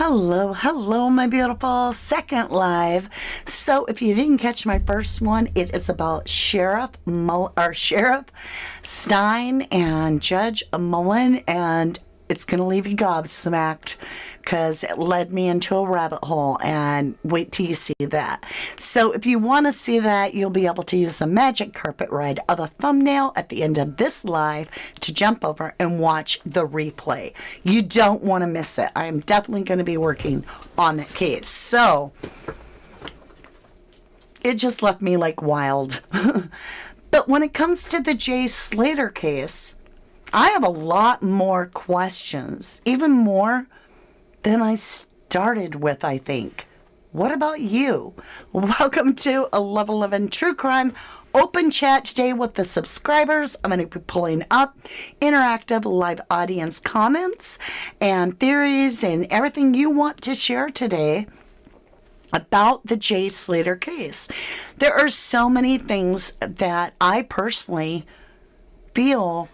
Hello, my beautiful second live. So, if you didn't catch my first one, it is about Sheriff Stein and Judge Mullen, and it's going to leave you gobsmacked because it led me into a rabbit hole, and wait till you see that. So if you want to see that, you'll be able to use the magic carpet ride of a thumbnail at the end of this live to jump over and watch the replay. You don't want to miss it. I am definitely going to be working on that case. So it just left me like wild. But when it comes to the Jay Slater case, I have a lot more questions, even more than I started with, I think. What about you? Welcome to 1111 True Crime Open Chat today with the subscribers. I'm going to be pulling up interactive live audience comments and theories and everything you want to share today about the Jay Slater case. There are so many things that I personally feel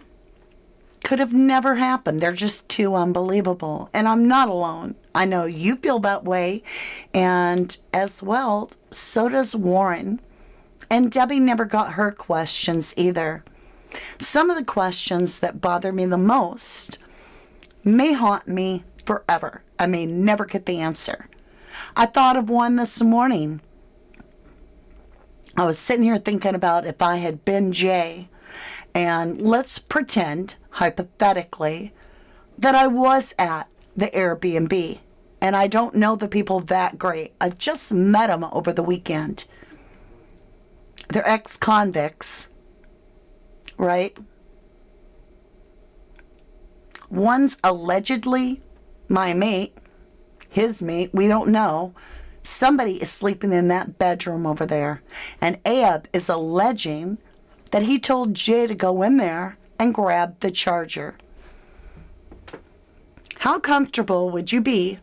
could have never happened. They're just too unbelievable. And I'm not alone. I know you feel that way. And as well, so does Warren. And Debbie never got her questions either. Some of the questions that bother me the most may haunt me forever. I may never get the answer. I thought of one this morning. I was sitting here thinking about if I had been Jay, and let's pretend, hypothetically, that I was at the Airbnb, and I don't know the people that great. I've just met them over the weekend. They're ex-convicts, right? One's allegedly my mate, his mate, we don't know. Somebody is sleeping in that bedroom over there, and Abe is alleging that he told Jay to go in there and grab the charger. How comfortable would you be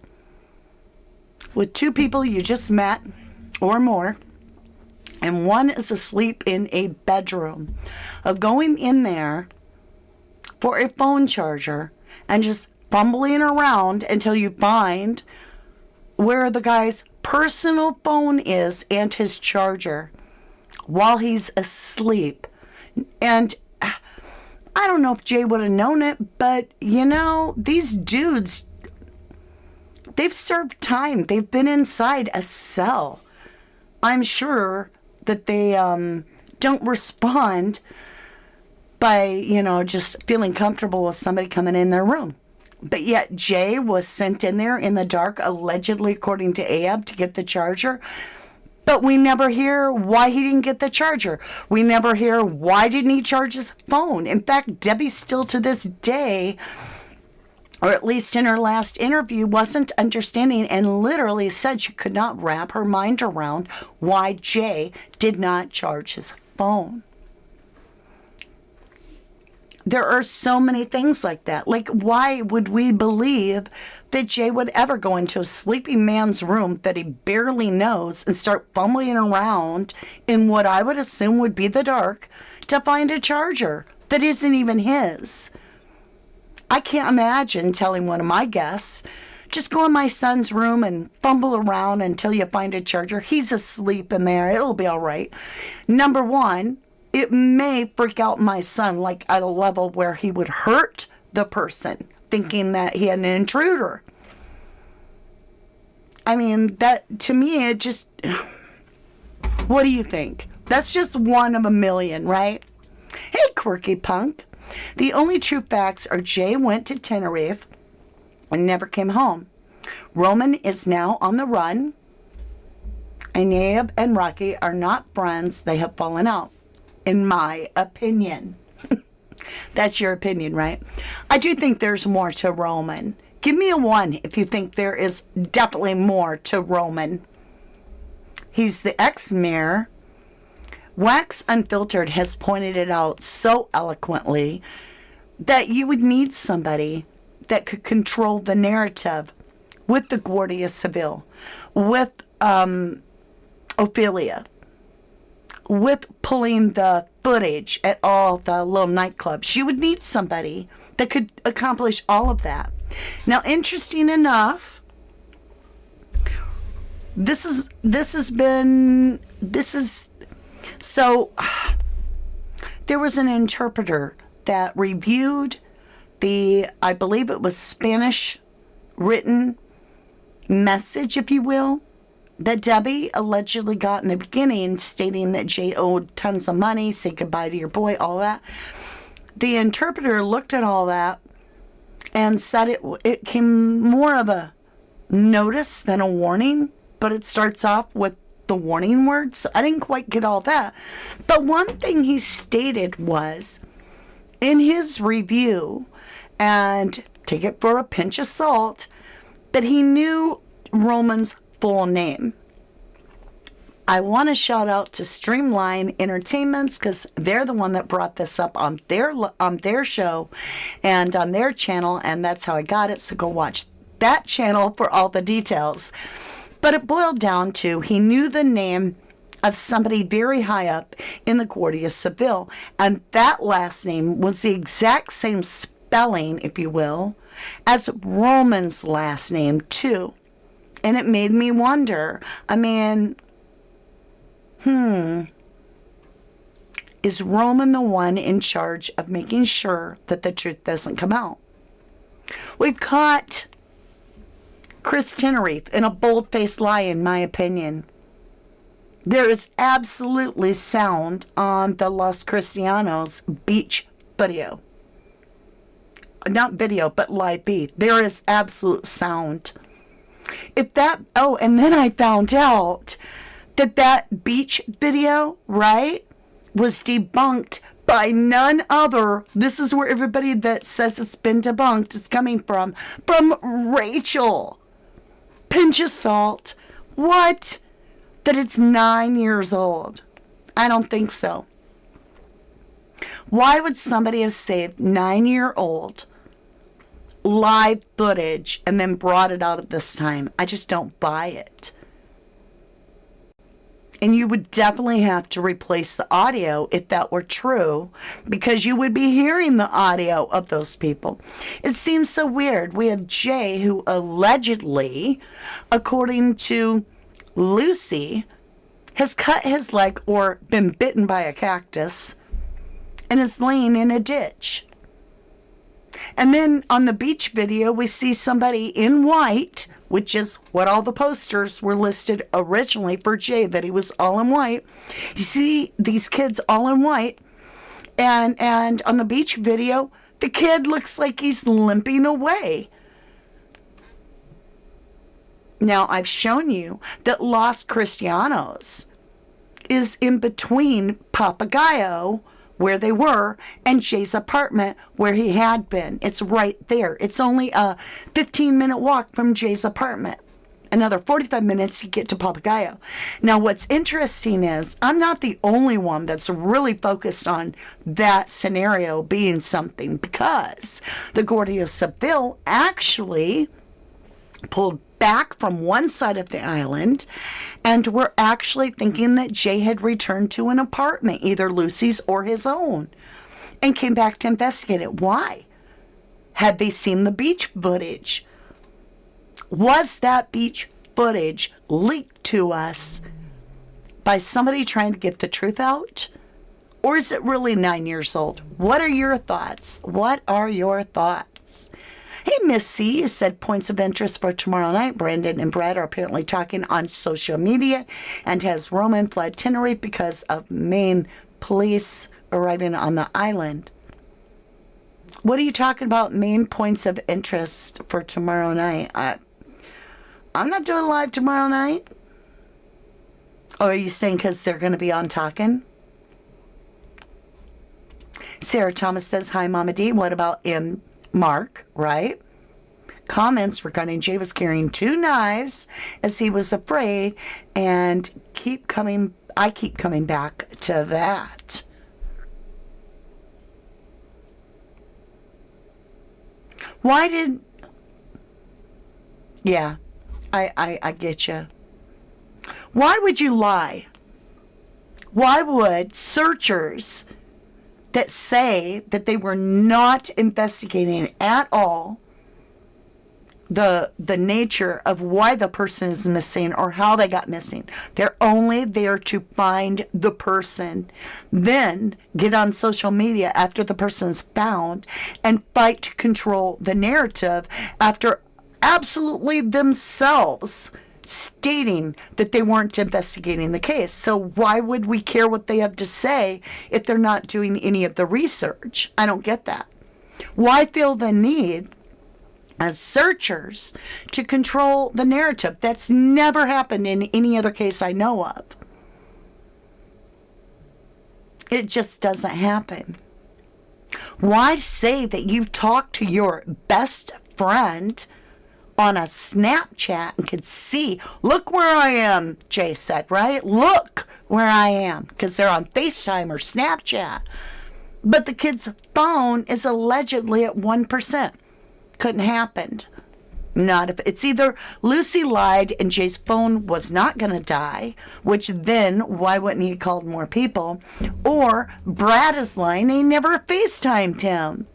with two people you just met or more, and one is asleep in a bedroom, of going in there for a phone charger and just fumbling around until you find where the guy's personal phone is and his charger while he's asleep? And I don't know if Jay would have known it, but you know, these dudes, they've served time. They've been inside a cell. I'm sure that they don't respond by, you know, just feeling comfortable with somebody coming in their room. But yet Jay was sent in there in the dark, allegedly, according to Ahab, to get the charger. But we never hear why he didn't get the charger. We never hear why didn't he charge his phone. In fact, Debbie still to this day, or at least in her last interview, wasn't understanding and literally said she could not wrap her mind around why Jay did not charge his phone. There are so many things like that. Like, why would we believe that Jay would ever go into a sleeping man's room that he barely knows and start fumbling around in what I would assume would be the dark to find a charger that isn't even his? I can't imagine telling one of my guests, just go in my son's room and fumble around until you find a charger. He's asleep in there. It'll be all right. Number one, it may freak out my son, like at a level where he would hurt the person, thinking that he had an intruder. I mean, that, to me, it just, what do you think? That's just one of a million, right? Hey, quirky punk. The only true facts are Jay went to Tenerife and never came home. Roman is now on the run, and Abe and Rocky are not friends. They have fallen out, in my opinion. That's your opinion, right? I do think there's more to Roman. Give me a 1 if you think there is definitely more to Roman. He's the ex-mayor. Wax Unfiltered has pointed it out so eloquently that you would need somebody that could control the narrative with the Guardia Civil, with Ophelia, with pulling the footage at all the little nightclubs. You would need somebody that could accomplish all of that. Now, interesting enough, So there was an interpreter that reviewed I believe it was Spanish written message, if you will, that Debbie allegedly got in the beginning, stating that Jay owed tons of money, say goodbye to your boy, all that. The interpreter looked at all that and said it came more of a notice than a warning, but it starts off with the warning words. I didn't quite get all that. But one thing he stated was, in his review, and take it for a pinch of salt, that he knew Roman's full name. I want to shout out to Streamline Entertainments, because they're the one that brought this up on their show and on their channel, and that's how I got it. So go watch that channel for all the details. But it boiled down to, he knew the name of somebody very high up in the Guardia Civil, and that last name was the exact same spelling, if you will, as Roman's last name too. And it made me wonder, I mean, is Roman the one in charge of making sure that the truth doesn't come out? We've caught Chris Tenerife in a bold-faced lie, in my opinion. There is absolutely sound on the Los Cristianos beach video. Not video, but live feed. There is absolute sound. And then I found out that beach video, right, was debunked by none other. This is where everybody that says it's been debunked is coming from Rachel. Pinch of salt. What? That it's 9 years old. I don't think so. Why would somebody have saved 9-year-old live footage and then brought it out at this time? I just don't buy it. And you would definitely have to replace the audio if that were true, because you would be hearing the audio of those people. It seems so weird. We have Jay, who allegedly, according to Lucy, has cut his leg or been bitten by a cactus and is laying in a ditch. And then on the beach video, we see somebody in white, which is what all the posters were listed originally for Jay, that he was all in white. You see these kids all in white, and on the beach video, the kid looks like he's limping away. Now, I've shown you that Los Cristianos is in between Papagayo, where they were, and Jay's apartment, where he had been. It's right there. It's only a 15-minute walk from Jay's apartment. Another 45 minutes to get to Papagayo. Now, what's interesting is, I'm not the only one that's really focused on that scenario being something, because the Guardia Civil actually pulled back from one side of the island, and were actually thinking that Jay had returned to an apartment, either Lucy's or his own, and came back to investigate it. Why? Had they seen the beach footage? Was that beach footage leaked to us by somebody trying to get the truth out? Or is it really 9 years old? What are your thoughts? What are your thoughts? Hey, Miss C, you said points of interest for tomorrow night. Brandon and Brad are apparently talking on social media, and has Roman fled Tenerife because of Maine police arriving on the island. What are you talking about, main points of interest for tomorrow night? I'm not doing live tomorrow night. Oh, are you saying because they're going to be on talking? Sarah Thomas says, hi, Mama D. What about Mark, right? Comments regarding Jay was carrying 2 knives as he was afraid, and I keep coming back to that. Yeah, I get you. Why would you lie? Why would searchers that say that they were not investigating at all the nature of why the person is missing or how they got missing. They're only there to find the person, then get on social media after the person's found and fight to control the narrative after absolutely themselves stating that they weren't investigating the case. So why would we care what they have to say if they're not doing any of the research? I don't get that. Why feel the need as searchers to control the narrative? That's never happened in any other case I know of. It just doesn't happen. Why say that you talked to your best friend on a Snapchat and could see, look where I am, Jay said, right? Look where I am, because they're on FaceTime or Snapchat. But the kid's phone is allegedly at 1%. Couldn't happen. Not if it's either Lucy lied and Jay's phone was not going to die, which then why wouldn't he have called more people? Or Brad is lying and he never FaceTimed him.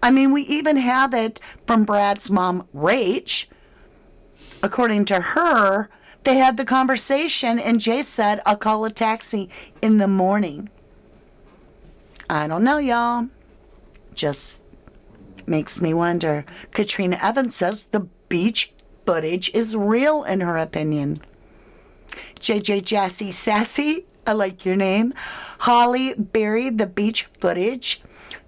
I mean, we even have it from Brad's mom, Rach. According to her, they had the conversation and Jay said, I'll call a taxi in the morning. I don't know, y'all. Just makes me wonder. Katrina Evans says the beach footage is real in her opinion. JJ Jassy Sassy, I like your name. Holly Berry, the beach footage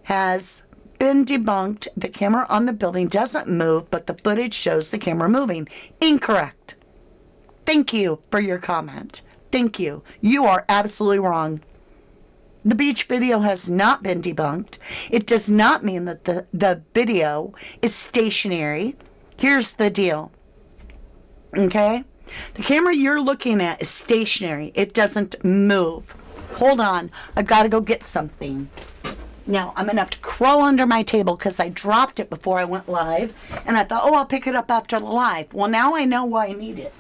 has been debunked. The camera on the building doesn't move, but the footage shows the camera moving. Incorrect. Thank you for your comment. Thank you. You are absolutely wrong. The beach video has not been debunked. It does not mean that the video is stationary. Here's the deal. Okay? The camera you're looking at is stationary. It doesn't move. Hold on. I've got to go get something. Now, I'm going to have to crawl under my table because I dropped it before I went live. And I thought, oh, I'll pick it up after the live. Well, now I know why I need it.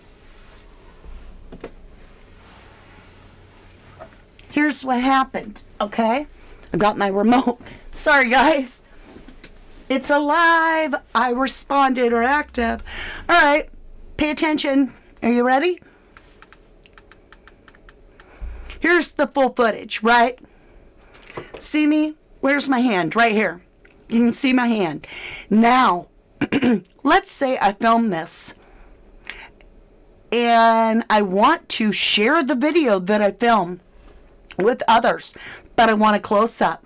Here's what happened, okay? I got my remote. Sorry, guys. It's alive. I responded or active. All right. Pay attention. Are you ready? Here's the full footage, right? See me? Where's my hand? Right here. You can see my hand. Now, let's say I film this. And I want to share the video that I filmed with others, but I want a close up.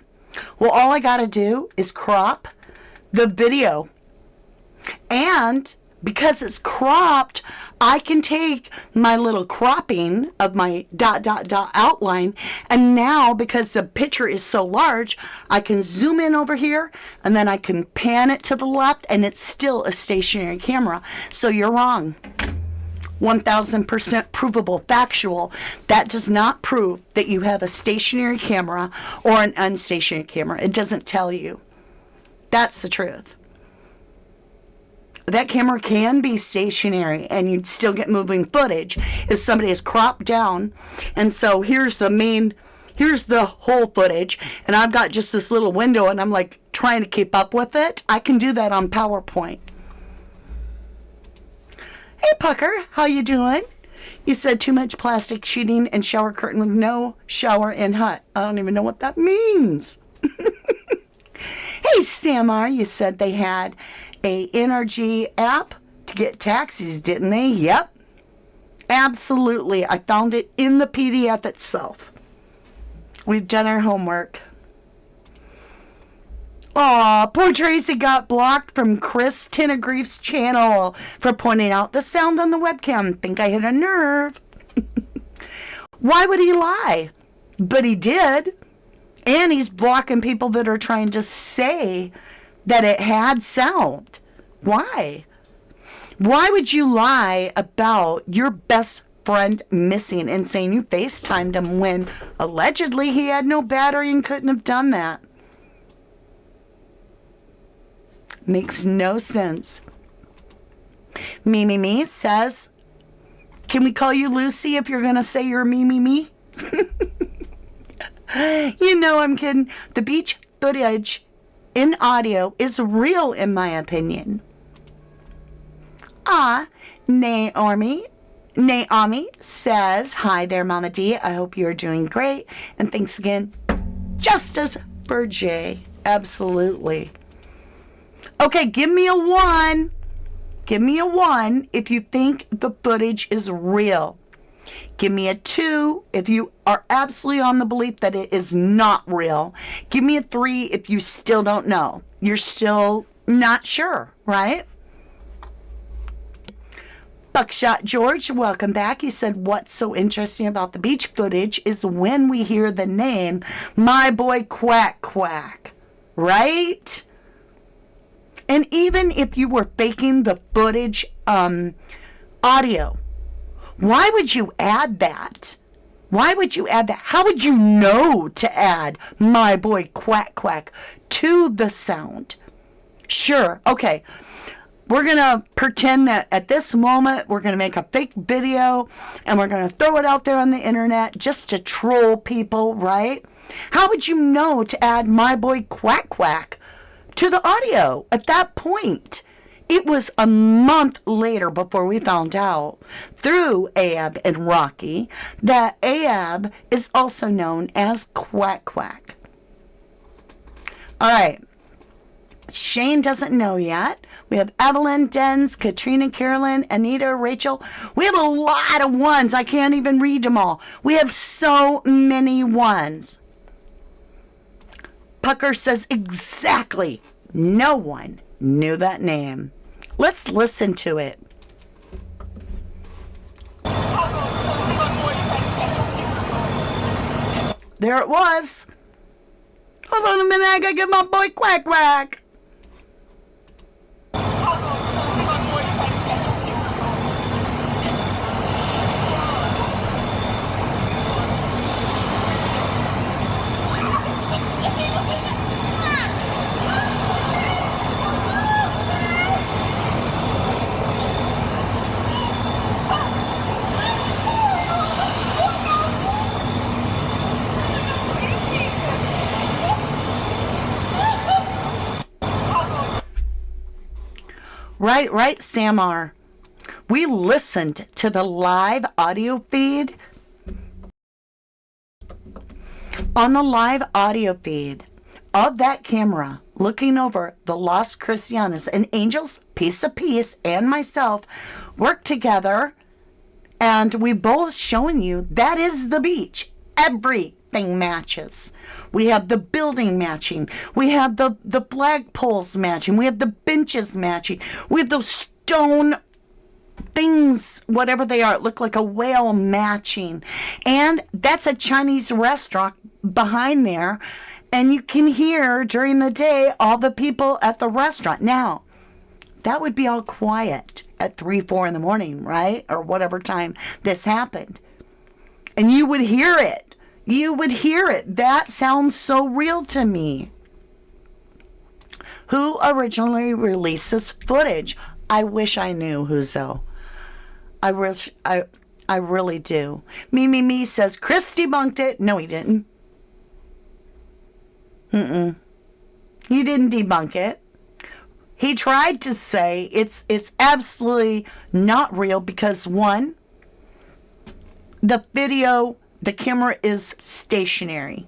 Well, all I got to do is crop the video. And because it's cropped, I can take my little cropping of my ... outline. And now, because the picture is so large, I can zoom in over here and then I can pan it to the left and it's still a stationary camera. So you're wrong. 1000% provable, factual. That does not prove that you have a stationary camera or an unstationary camera. It doesn't tell you. That's the truth. That camera can be stationary and you'd still get moving footage if somebody is cropped down. And so here's the whole footage, and I've got just this little window and I'm like trying to keep up with it. I can do that on PowerPoint. Hey, Pucker, how you doing? You said too much plastic sheeting and shower curtain with no shower in hut. I don't even know what that means. Hey, Stamar, you said they had a NRG app to get taxis, didn't they? Yep. Absolutely. I found it in the PDF itself. We've done our homework. Aw, poor Tracy got blocked from Chris Tenegrief's channel for pointing out the sound on the webcam. Think I hit a nerve. Why would he lie? But he did. And he's blocking people that are trying to say that it had sound. Why? Why would you lie about your best friend missing and saying you FaceTimed him when allegedly he had no battery and couldn't have done that? Makes no sense. Me says, can we call you Lucy if you're going to say you're me? You know I'm kidding. The beach footage in audio is real in my opinion. Naomi says, hi there, Mama D. I hope you're doing great. And thanks again, Justice for Jay. Absolutely. Okay, give me a 1. Give me a 1 if you think the footage is real. Give me a 2 if you are absolutely on the belief that it is not real. Give me a 3 if you still don't know. You're still not sure, right? Buckshot George, welcome back. He said, what's so interesting about the beach footage is when we hear the name, My Boy Quack Quack, right? And even if you were faking the footage audio, why would you add that? Why would you add that? How would you know to add My Boy Quack Quack to the sound? Sure, okay. We're going to pretend that at this moment, we're going to make a fake video and we're going to throw it out there on the internet just to troll people, right? How would you know to add My Boy Quack Quack to the audio at that point? It was a month later before we found out through Ahab and Rocky that Ahab is also known as Quack Quack. All right. Shane doesn't know yet. We have Evelyn, Dens, Katrina, Carolyn, Anita, Rachel. We have a lot of ones. I can't even read them all. We have so many ones. Pucker says exactly. No one knew that name. Let's listen to it. There it was. Hold on a minute. I gotta get my boy Quack Quack. Right, Samar. We listened to the live audio feed. On the live audio feed of that camera, looking over the Los Cristianos and Angels, Piece of Peace, and myself worked together, and we both showing you that is the beach. Everything matches. We have the building matching. We have the flagpoles matching. We have the benches matching. We have those stone things, whatever they are, look like a whale matching. And that's a Chinese restaurant behind there. And you can hear during the day all the people at the restaurant. Now, that would be all quiet at 3, 4 in the morning, right? Or whatever time this happened. And you would hear it. You would hear it. That sounds so real to me. Who originally released this footage? I wish I knew, Huzo. I really do. Me says, Chris debunked it. No, he didn't. He didn't debunk it. He tried to say it's absolutely not real because, one, the video, the camera is stationary.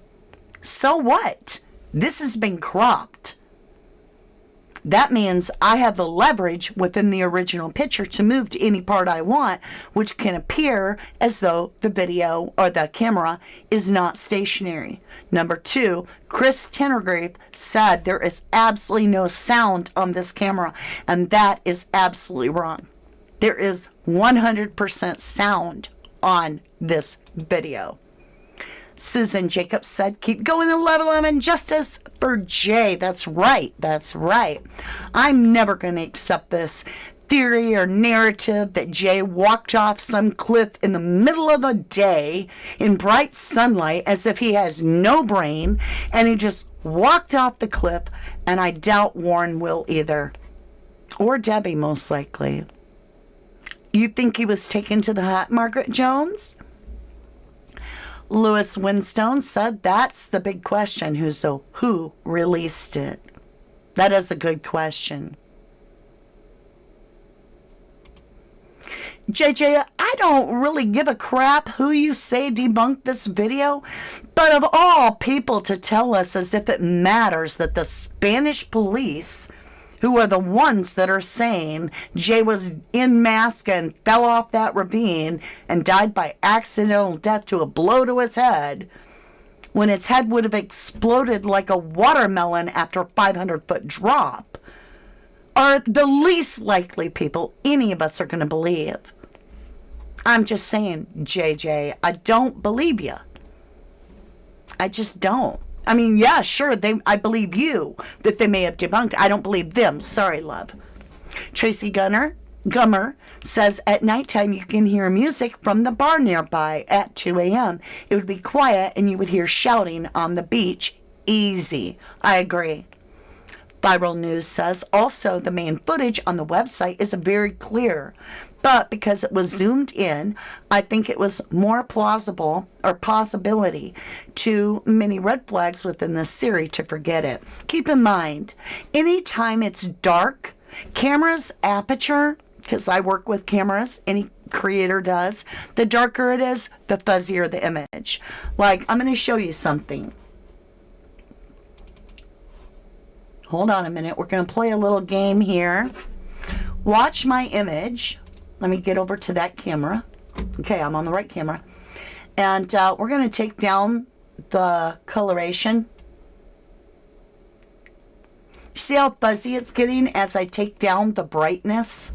So what? This has been cropped. That means I have the leverage within the original picture to move to any part I want, which can appear as though the video or the camera is not stationary. Number 2, Chris Tendergrave said there is absolutely no sound on this camera, and that is absolutely wrong. There is 100% sound on this video. Susan Jacobs said, keep going to level 11, justice for Jay. That's right. That's right. I'm never going to accept this theory or narrative that Jay walked off some cliff in the middle of the day in bright sunlight as if he has no brain and he just walked off the cliff, and I doubt Warren will either. Or Debbie, most likely. You think he was taken to the hut, Margaret Jones? Lewis Winstone said that's the big question. Who released it? That is a good question. JJ, I don't really give a crap who you say debunked this video, but of all people to tell us as if it matters that the Spanish police, who are the ones that are saying Jay was in mask and fell off that ravine and died by accidental death to a blow to his head, when his head would have exploded like a watermelon after a 500-foot drop, are the least likely people any of us are going to believe. I'm just saying, JJ, I don't believe you. I just don't. I mean, yeah, sure, I believe you that they may have debunked. I don't believe them. Sorry, love. Tracy Gummer says, at nighttime you can hear music from the bar nearby at 2 a.m. It would be quiet and you would hear shouting on the beach. Easy. I agree. Viral News says, also the main footage on the website is very clear, but because it was zoomed in, I think it was more plausible or possibility to many red flags within the series to forget it. Keep in mind, anytime it's dark, camera's aperture, because I work with cameras, any creator does, the darker it is, the fuzzier the image. Like, I'm going to show you something. Hold on a minute. We're going to play a little game here. Watch my image. Let me get over to that camera. Okay, I'm on the right camera. And we're going to take down the coloration. See how fuzzy it's getting as I take down the brightness?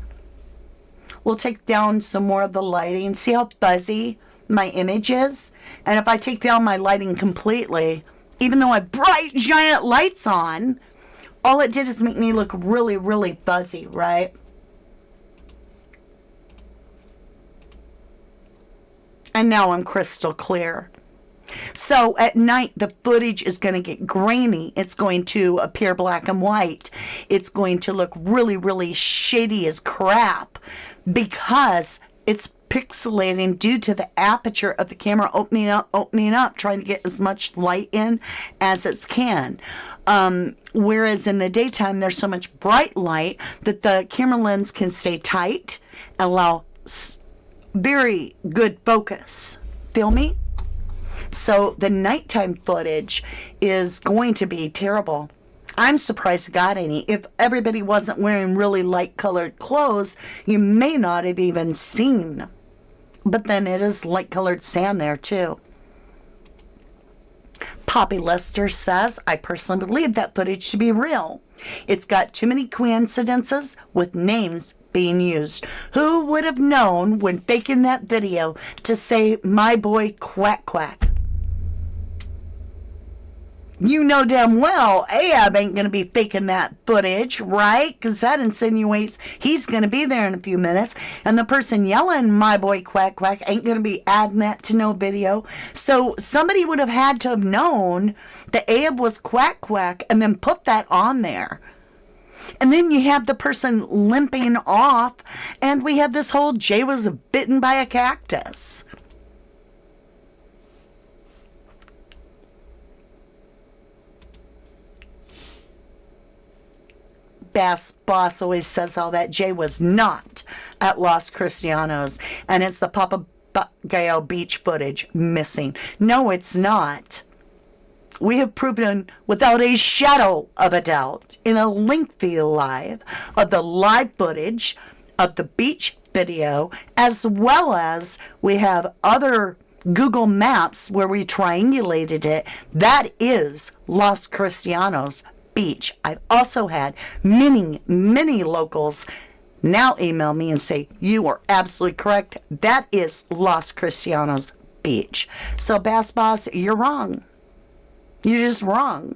We'll take down some more of the lighting. See how fuzzy my image is? And if I take down my lighting completely, even though I have bright, giant lights on, all it did is make me look really, really fuzzy, right? And now I'm crystal clear. So at night, the footage is going to get grainy. It's going to appear black and white. It's going to look really, really shady as crap because it's pixelating due to the aperture of the camera opening up, trying to get as much light in as it can. Whereas in the daytime, there's so much bright light that the camera lens can stay tight and allow very good focus. Feel me? So the nighttime footage is going to be terrible. I'm surprised it got any. If everybody wasn't wearing really light colored clothes, you may not have even seen. But then it is light colored sand there too. Poppy Lester says, I personally believe that footage to be real. It's got too many coincidences with names being used. Who would have known when faking that video to say, my boy Quack Quack? You know damn well Ahab ain't going to be faking that footage, right? Because that insinuates he's going to be there in a few minutes. And the person yelling, my boy Quack Quack, ain't going to be adding that to no video. So somebody would have had to have known that Ahab was Quack Quack and then put that on there. And then you have the person limping off. And we have this whole Jay was bitten by a cactus. Bass Boss always says how that Jay was not at Los Cristianos and it's the Papagayo Beach footage missing. No, it's not. We have proven without a shadow of a doubt in a lengthy live of the live footage of the beach video, as well as we have other Google Maps where we triangulated it. That is Los Cristianos Beach. I've also had many locals now email me and say, you are absolutely correct. That is Los Cristianos Beach. So Bass Boss, you're wrong. You're just wrong.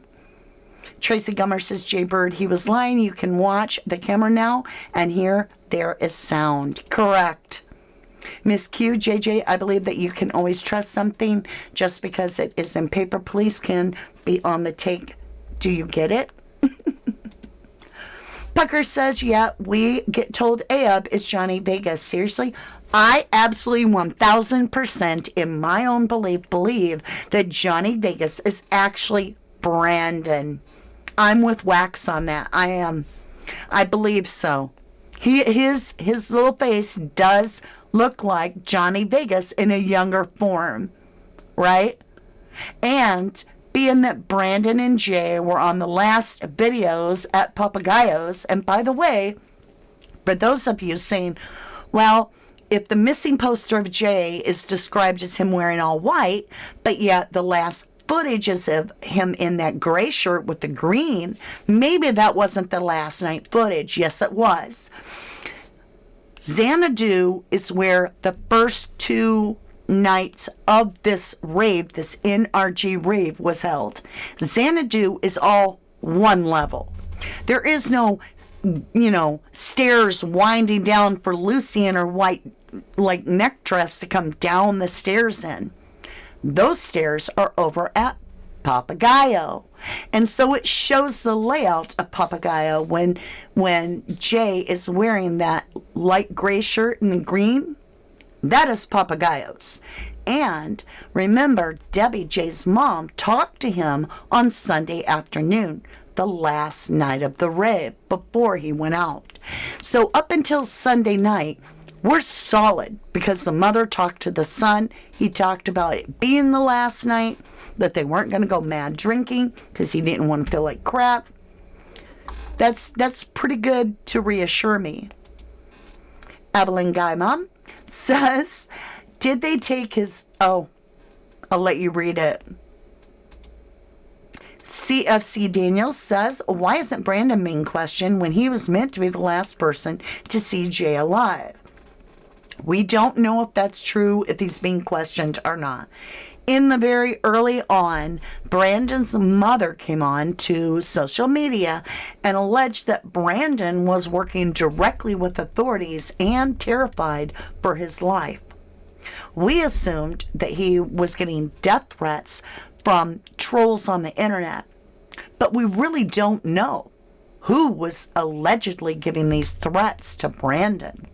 Tracy Gummer says, Jay Bird, he was lying. You can watch the camera now and hear there is sound. Correct. Miss Q, JJ, I believe that you can always trust something just because it is in paper. Police can be on the take. Do you get it? Pucker says, yeah, we get told Ahab is Johnny Vegas. Seriously? I absolutely 1000% in my own believe that Johnny Vegas is actually Brandon. I'm with Wax on that. I am. I believe so. His little face does look like Johnny Vegas in a younger form, right? And being that Brandon and Jay were on the last videos at Papagayos, and by the way, for those of you saying, well, if the missing poster of Jay is described as him wearing all white, but yet the last footage is of him in that gray shirt with the green, maybe that wasn't the last night footage. Yes, it was. Xanadu is where the first 2 nights of this rave, this NRG rave, was held. Xanadu is all one level. There is no, stairs winding down for Lucy in her white, neck dress to come down the stairs in. Those stairs are over at Papagayo. And so it shows the layout of Papagayo when Jay is wearing that light gray shirt and green. That is Papagayo's. And remember, Debbie, Jay's mom, talked to him on Sunday afternoon, the last night of the rave, before he went out. So up until Sunday night, we're solid because the mother talked to the son. He talked about it being the last night, that they weren't going to go mad drinking because he didn't want to feel like crap. That's pretty good to reassure me. Evelyn Guymon says, did they take his... Oh, I'll let you read it. CFC Daniels says, why isn't Brandon being questioned when he was meant to be the last person to see Jay alive? We don't know if that's true, if he's being questioned or not. In the very early on, Brandon's mother came on to social media and alleged that Brandon was working directly with authorities and terrified for his life. We assumed that he was getting death threats from trolls on the internet, but we really don't know who was allegedly giving these threats to Brandon.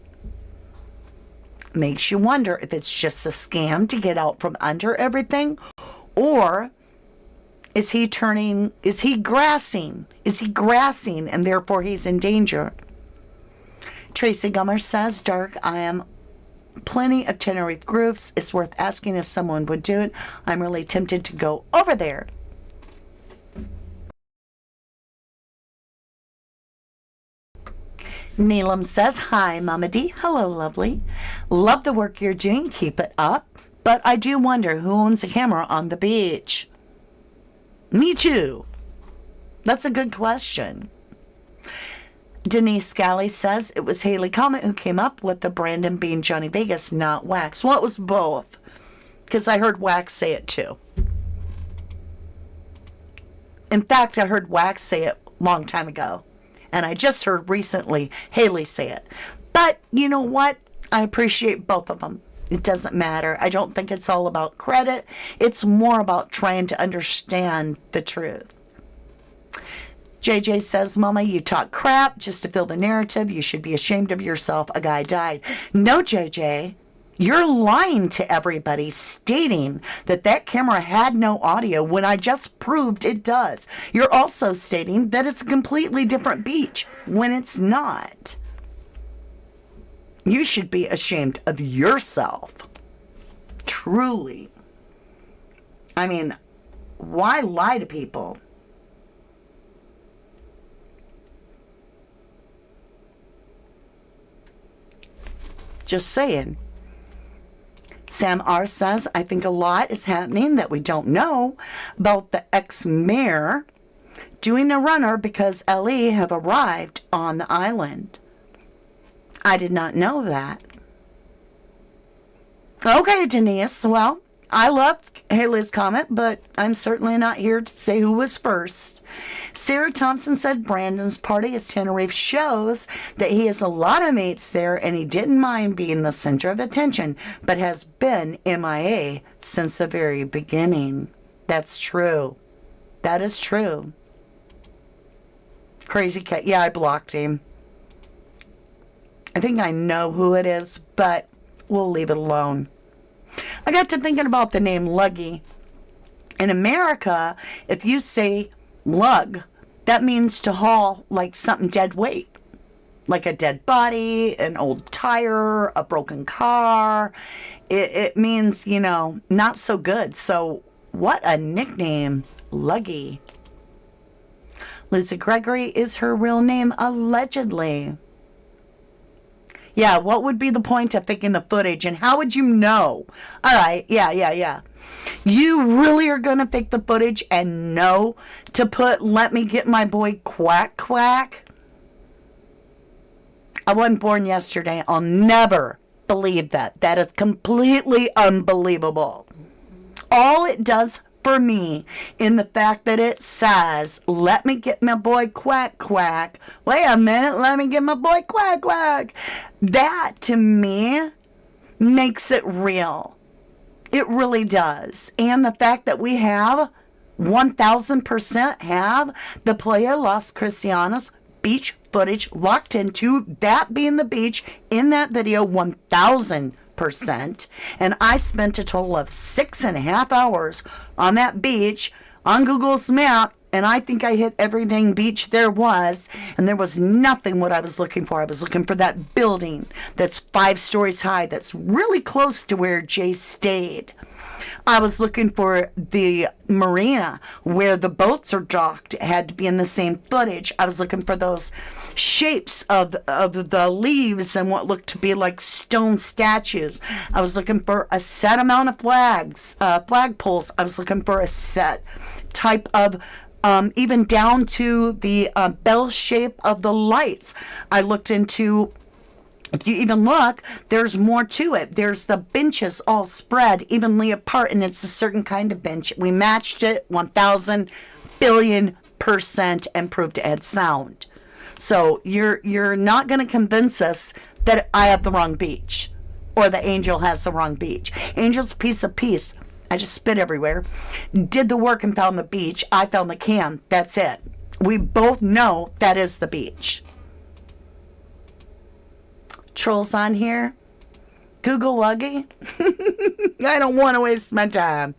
Makes you wonder if it's just a scam to get out from under everything, or is he grassing and therefore he's in danger? Tracy Gummer says, Dark, I am plenty of Tenerife groups. It's worth asking if someone would do it. I'm really tempted to go over there. Neelam says, hi, Mama D. Hello, lovely. Love the work you're doing. Keep it up. But I do wonder who owns a camera on the beach. Me too. That's a good question. Denise Scally says, it was Haley Comet who came up with the Brandon being Johnny Vegas, not Wax. Well, it was both. Because I heard Wax say it too. In fact, I heard Wax say it a long time ago. And I just heard recently Haley say it. But you know what? I appreciate both of them. It doesn't matter. I don't think it's all about credit. It's more about trying to understand the truth. JJ says, Mama, you talk crap just to fill the narrative. You should be ashamed of yourself. A guy died. No, JJ. You're lying to everybody, stating that that camera had no audio when I just proved it does. You're also stating that it's a completely different beach when it's not. You should be ashamed of yourself. Truly. I mean, why lie to people? Just saying. Sam R. says, I think a lot is happening that we don't know about the ex-mayor doing a runner because LE have arrived on the island. I did not know that. Okay, Denise. Well, I love Haley's comment, but I'm certainly not here to say who was first. Sarah Thompson said Brandon's party at Tenerife shows that he has a lot of mates there and he didn't mind being the center of attention, but has been MIA since the very beginning. That's true. That is true. Crazy Cat. Yeah, I blocked him. I think I know who it is, but we'll leave it alone. I got to thinking about the name Luggy. In America, if you say lug, that means to haul like something dead weight. like a dead body, an old tire, a broken car. It means, you know, not so good. So what a nickname, Luggy. Lucy Gregory is her real name, allegedly. Yeah, what would be the point of faking the footage, and how would you know? All right, yeah. You really are going to fake the footage and know to put, let me get my boy quack quack? I wasn't born yesterday. I'll never believe that. That is completely unbelievable. All it does for me in the fact that it says, let me get my boy quack quack. Wait a minute, let me get my boy quack quack. That to me makes it real. It really does. And the fact that we have 1000% have the PLAYA Los Cristianos beach footage locked into that being the beach in that video 1000%. And I spent a total of 6.5 hours on that beach on Google's map, and I think I hit every dang beach there was, and there was nothing what I was looking for. I was looking for that building that's 5 stories high that's really close to where Jay stayed. I was looking for the marina where the boats are docked. It had to be in the same footage. I was looking for those shapes of the leaves and what looked to be like stone statues. I was looking for a set amount of flag poles. I was looking for a set type of even down to the bell shape of the lights. I looked into, if you even look, there's more to it. There's the benches all spread evenly apart, and it's a certain kind of bench. We matched it 1000 billion% and proved it had sound. So you're not going to convince us that I have the wrong beach or the Angel has the wrong beach. Angel's piece of peace. I just spit everywhere. Did the work and found the beach. I found the can. That's it. We both know that is the beach. Trolls on here. Google Luggy. I don't want to waste my time.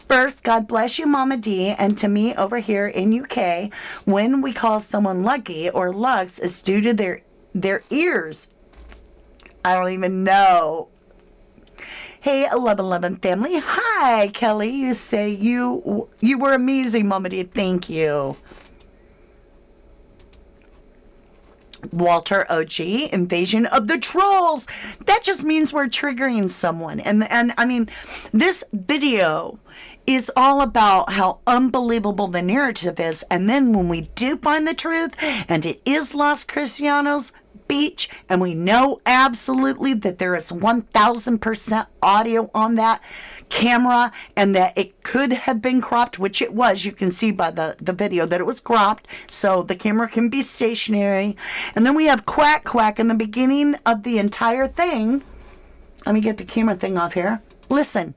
First, God bless you, Mama D, and to me over here in UK, when we call someone Luggy or Lux, it's due to their ears. I don't even know. Hey, 1111 family. Hi, Kelly. You say you were amazing, Mama D. Thank you. Walter OG, invasion of the trolls. That just means we're triggering someone. And I mean, this video is all about how unbelievable the narrative is. And then when we do find the truth, and it is Los Cristianos beach, and we know absolutely that there is 1000% audio on that camera, and that it could have been cropped, which it was. You can see by the video that it was cropped, so the camera can be stationary. And then we have quack quack in the beginning of the entire thing. Let me get the camera thing off here. Listen.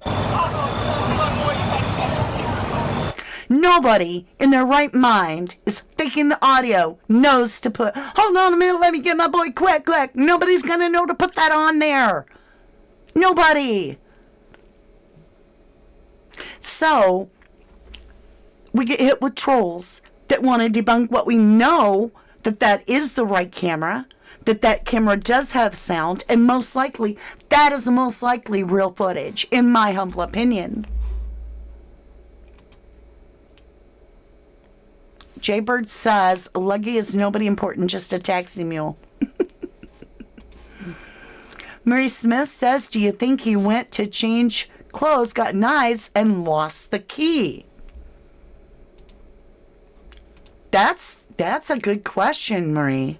Nobody in their right mind is faking the audio, knows to put, hold on a minute, let me get my boy quack quack. Nobody's going to know to put that on there. Nobody. So, we get hit with trolls that want to debunk what we know, that is the right camera, that camera does have sound, and most likely, that is most likely real footage, in my humble opinion. Jaybird says, Luggy is nobody important, just a taxi mule. Murray Smith says, do you think he went to change clothes, got knives, and lost the key? That's a good question, Marie.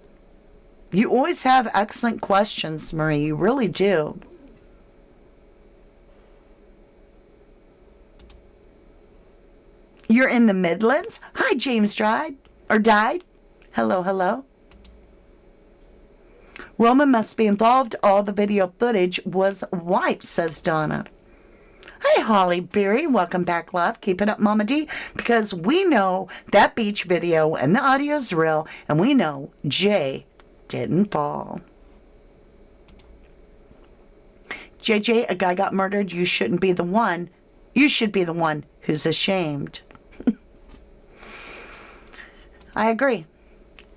You always have excellent questions, Marie. You really do. You're in the Midlands? Hi, James died. Hello, hello. Roman must be involved. All the video footage was wiped, says Donna. Hi, Holly Berry. Welcome back, love. Keep it up, Mama D, because we know that beach video and the audio's real, and we know Jay didn't fall. JJ, a guy got murdered. You shouldn't be the one. You should be the one who's ashamed. I agree.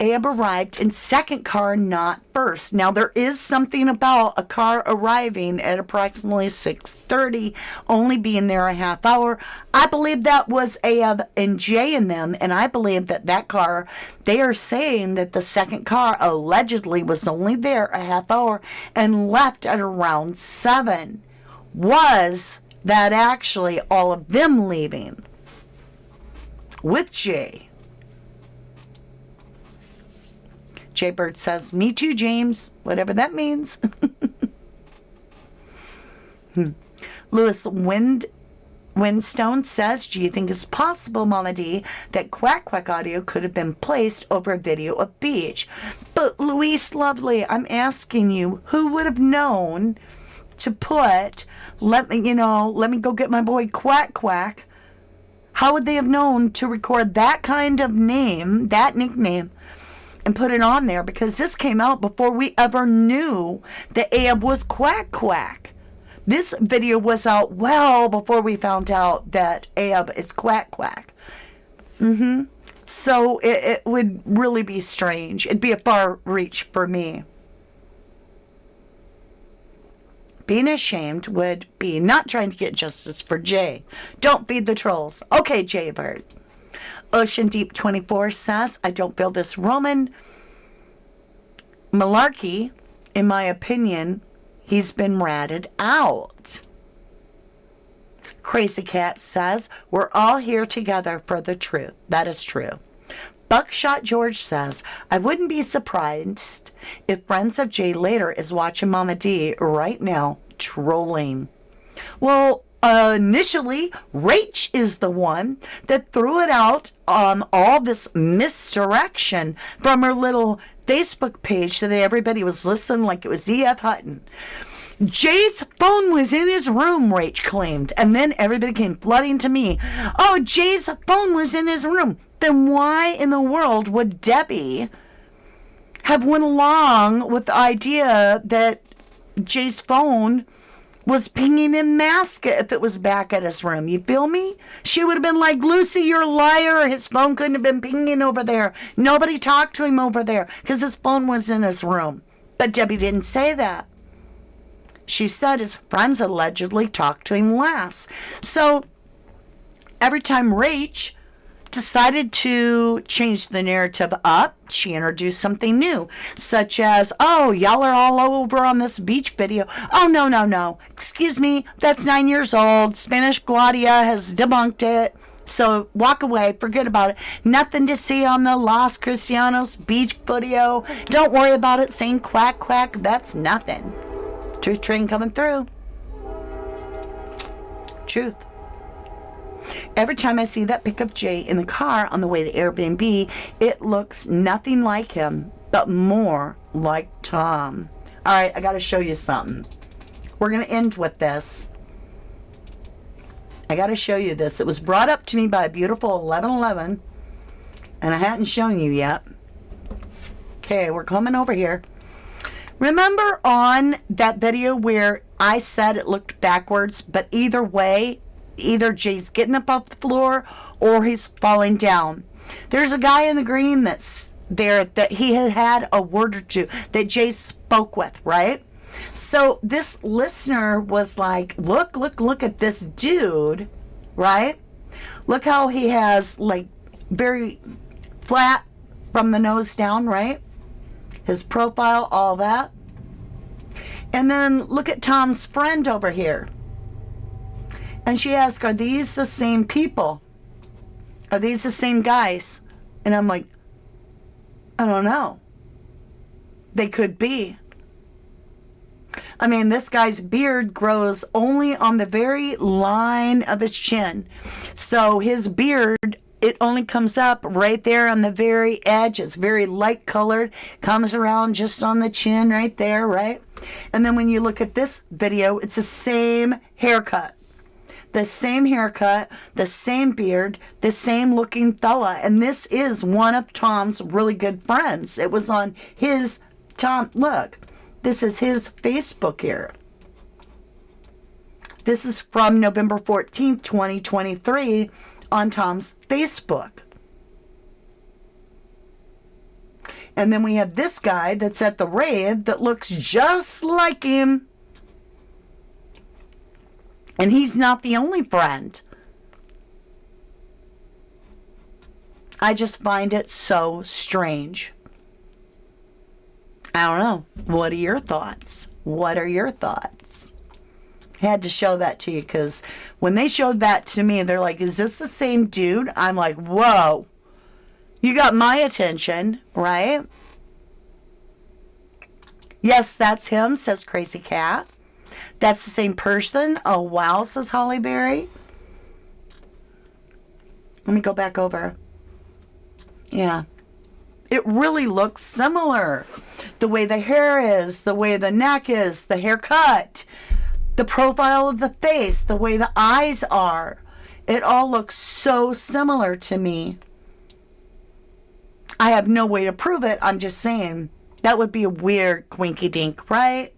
Abe arrived in second car, not first. Now, there is something about a car arriving at approximately 6:30, only being there a half hour. I believe that was Abe and Jay and them, and I believe that that car, they are saying that the second car allegedly was only there a half hour and left at around 7. Was that actually all of them leaving with Jay? Jay Bird says, me too, James, whatever that means. Lewis Windstone says, do you think it's possible, Mama D, that Quack Quack audio could have been placed over a video of Beach? But Luis Lovely, I'm asking you, who would have known to put, let me go get my boy Quack Quack? How would they have known to record that kind of name, that nickname, and put it on there? Because this came out before we ever knew that Abe was Quack Quack. This video was out well before we found out that Abe is Quack Quack. So it would really be strange. It'd be a far reach for me. Being ashamed would be not trying to get justice for Jay. Don't feed the trolls. Okay, Jay Bird. Ocean Deep 24 says, I don't feel this Roman malarkey. In my opinion, he's been ratted out. Crazy Cat says, we're all here together for the truth. That is true. Buckshot George says, I wouldn't be surprised if Friends of Jay Later is watching Mama D right now trolling. Well, initially, Rach is the one that threw it out on all this misdirection from her little Facebook page so that everybody was listening like it was E.F. Hutton. Jay's phone was in his room, Rach claimed, and then everybody came flooding to me. Oh, Jay's phone was in his room. Then why in the world would Debbie have went along with the idea that Jay's phone was pinging in Masca if it was back at his room? You feel me? She would have been like, Lucy, you're a liar. His phone couldn't have been pinging over there. Nobody talked to him over there because his phone was in his room. But Debbie didn't say that. She said his friends allegedly talked to him last. So every time Rach decided to change the narrative up, she introduced something new, such as, oh, y'all are all over on this beach video. Oh, no. Excuse me, that's 9 years old. Spanish Guardia has debunked it. So walk away, forget about it. Nothing to see on the Los Cristianos beach video. Don't worry about it saying quack, quack. That's nothing. Truth train coming through. Truth. Every time I see that pic of Jay in the car on the way to Airbnb, it looks nothing like him, but more like Tom. All right, I got to show you something. We're going to end with this. I got to show you this. It was brought up to me by a beautiful 1111, and I hadn't shown you yet. Okay, we're coming over here. Remember on that video where I said it looked backwards, but either way, either Jay's getting up off the floor or he's falling down. There's a guy in the green that's there that he had a word or two that Jay spoke with, right? So this listener was like, look at this dude, right? Look how he has like very flat from the nose down, right? His profile, all that. And then look at Tom's friend over here. And she asked, are these the same people? Are these the same guys? And I'm like, I don't know. They could be. I mean, this guy's beard grows only on the very line of his chin. So his beard, it only comes up right there on the very edge. It's very light colored, comes around just on the chin right there, right? And then when you look at this video, it's the same haircut. The same haircut, the same beard, the same looking fella. And this is one of Tom's really good friends. It was on his, Tom, look, this is his Facebook here. This is from November 14th, 2023 on Tom's Facebook. And then we have this guy that's at the rave that looks just like him. And he's not the only friend. I just find it so strange. I don't know. What are your thoughts? What are your thoughts? Had to show that to you because when they showed that to me, they're like, is this the same dude? I'm like, whoa. You got my attention, right? Yes, that's him, says Crazy Cat. That's the same person. Oh, wow, says Holly Berry. Let me go back over. Yeah. It really looks similar. The way the hair is, the way the neck is, the haircut, the profile of the face, the way the eyes are. It all looks so similar to me. I have no way to prove it. I'm just saying. That would be a weird quinky dink, right?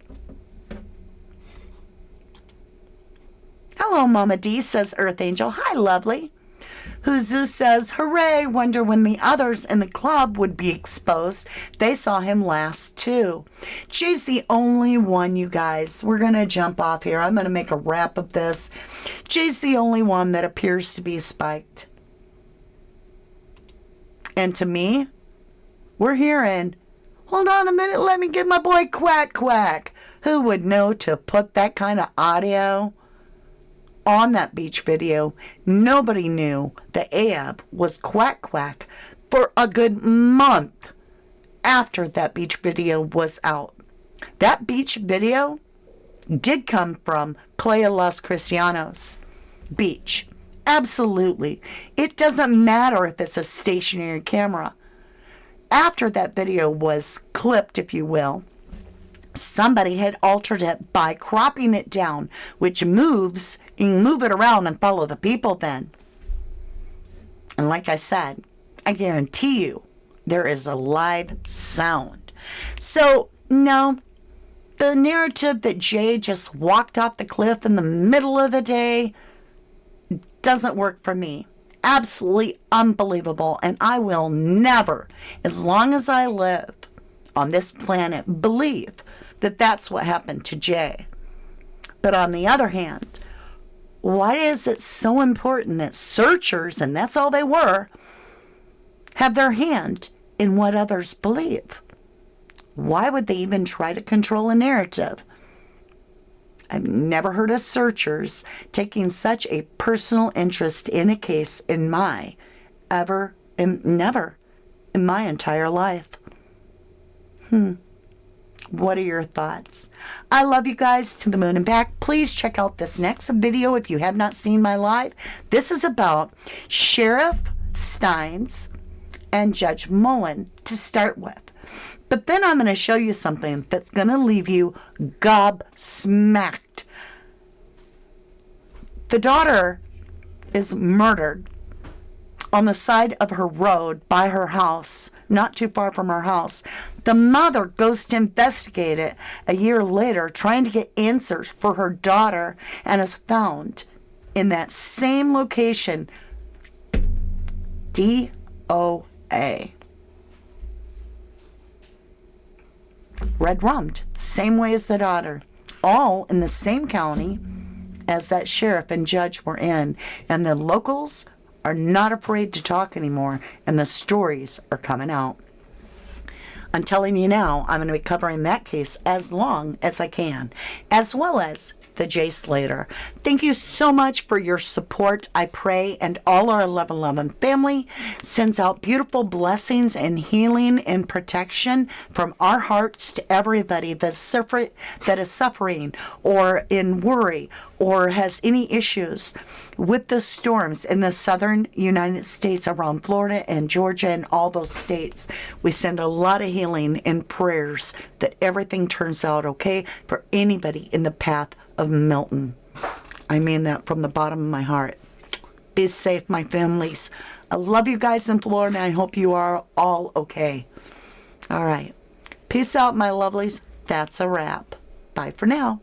Hello, Mama D, says Earth Angel. Hi, lovely. Huzu says, hooray, wonder when the others in the club would be exposed. They saw him last, too. Jay's the only one, you guys. We're going to jump off here. I'm going to make a wrap of this. Jay's the only one that appears to be spiked. And to me, we're hearing, hold on a minute, let me get my boy Quack Quack. Who would know to put that kind of audio on that beach video? Nobody knew that Ahab was Quack Quack for a good month after that beach video was out. That beach video did come from PLAYA Los Cristianos beach. Absolutely. It doesn't matter if it's a stationary camera. After that video was clipped, if you will, somebody had altered it by cropping it down, which moves, you can move it around and follow the people then. And like I said, I guarantee you, there is a live sound. So, no, the narrative that Jay just walked off the cliff in the middle of the day doesn't work for me. Absolutely unbelievable. And I will never, as long as I live on this planet, believe that that's what happened to Jay. But on the other hand, why is it so important that searchers, and that's all they were, have their hand in what others believe? Why would they even try to control a narrative? I've never heard of searchers taking such a personal interest in a case never in my entire life. What are your thoughts? I love you guys to the moon and back. Please check out this next video if you have not seen my live. This is about Sheriff Steins and Judge Mullen to start with. But then I'm going to show you something that's going to leave you gobsmacked. The daughter is murdered on the side of her road by her house, not too far from her house. The mother goes to investigate it a year later, trying to get answers for her daughter, and is found in that same location. DOA. Red rummed, same way as the daughter, all in the same county as that sheriff and judge were in. And the locals are not afraid to talk anymore, and the stories are coming out. I'm telling you now, I'm going to be covering that case as long as I can, as well as the Jay Slater. Thank you so much for your support. I pray, and all our 1111 family sends out beautiful blessings and healing and protection from our hearts to everybody that is suffering or in worry or has any issues with the storms in the southern United States around Florida and Georgia and all those states. We send a lot of healing and prayers that everything turns out okay for anybody in the path of Milton. I mean that from the bottom of my heart. Be safe, my families. I love you guys in Florida, and I hope you are all okay. All right. Peace out, my lovelies. That's a wrap. Bye for now.